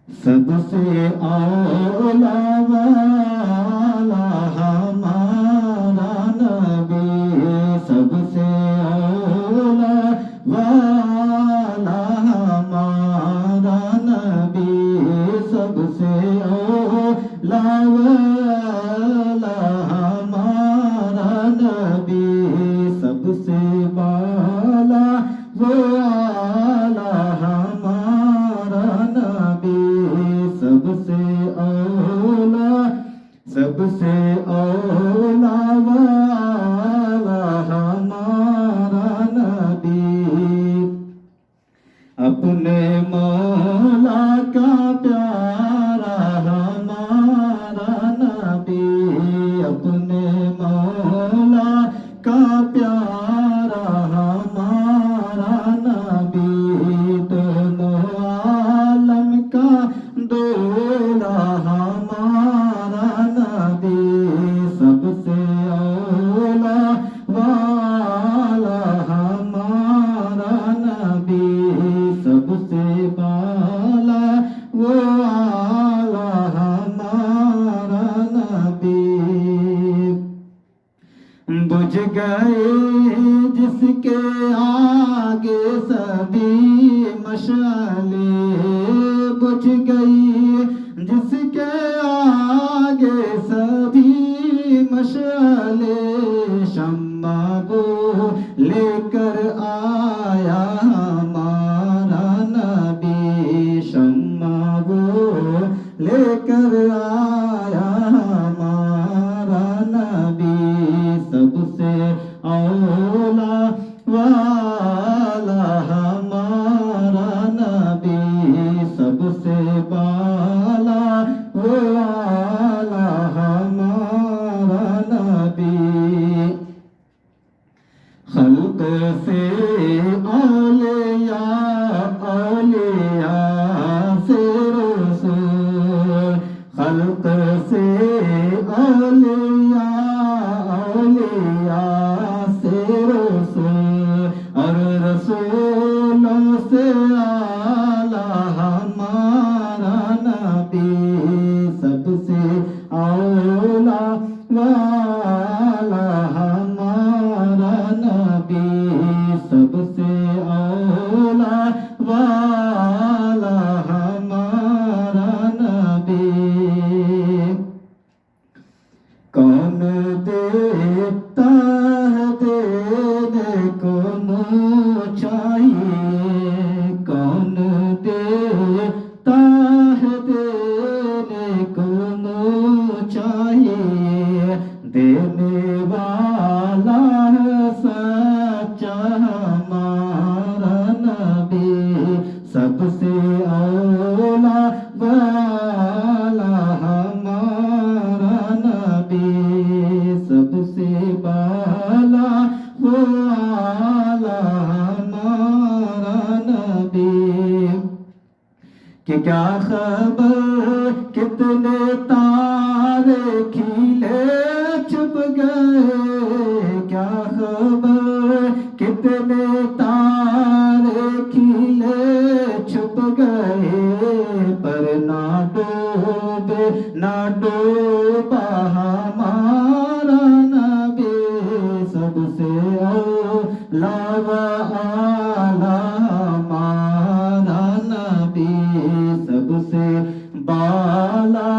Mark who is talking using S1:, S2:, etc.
S1: سب سے اولا والا ہمارا نبی، سب سے اولا والا ہمارا نبی، سب سے اولا والا ہمارا نبی، سب سے بالا والا ہمارا نبی، سب سے اولا، سب سے اولا والا ہمارا نبی، اپنے مولا کا پیارا ہمارا نبی، اپنے مولا کا پیارا ہمارا نبی، دونوں عالم کا دولا ہمارا نبی، سب سے اولا والا ہمارا نبی، سب سے بالا والا ہمارا نبی، بجھ گئے جس کے آگے سبھی مشعلیں، بجھ گئی جس کے آگے سبھی مشعلیں، شمع وہ لے کر آیا ہمارا نبی، شمع وہ لے کر آیا ہمارا نبی، سب سے اولا والا ہمارا نبی، سب سے بالا والا ہمارا نبی، خلق سے اولیاء، اولیاء سے رسول، خلق سے اولیاء، اولیاء سے رسول، اور رسولوں سے اعلیٰ ہمارا نبی، سب سے اولا والا ہمارا نبی، سب سے اولا والا ہمارا نبی، کون دیتا ہے دینے کو منہ چاہیے، کون دیتا ہے دینے کو منہ چاہیے، دینے والا ہے سچا ہمارا نبی، سب سے اولا والا ہمارا نبی، سب سے بالا والا ہمارا نبی، کہ کیا خبر کتنے تارے کھیلے چھپ گئے، کیا خبر کتنے تارے کھیلے چھپ گئے، پر نہ ڈوبے نہ ڈوبا ہمارا نبی، سب سے اولا والا ہمارا نبی، سب سے بالا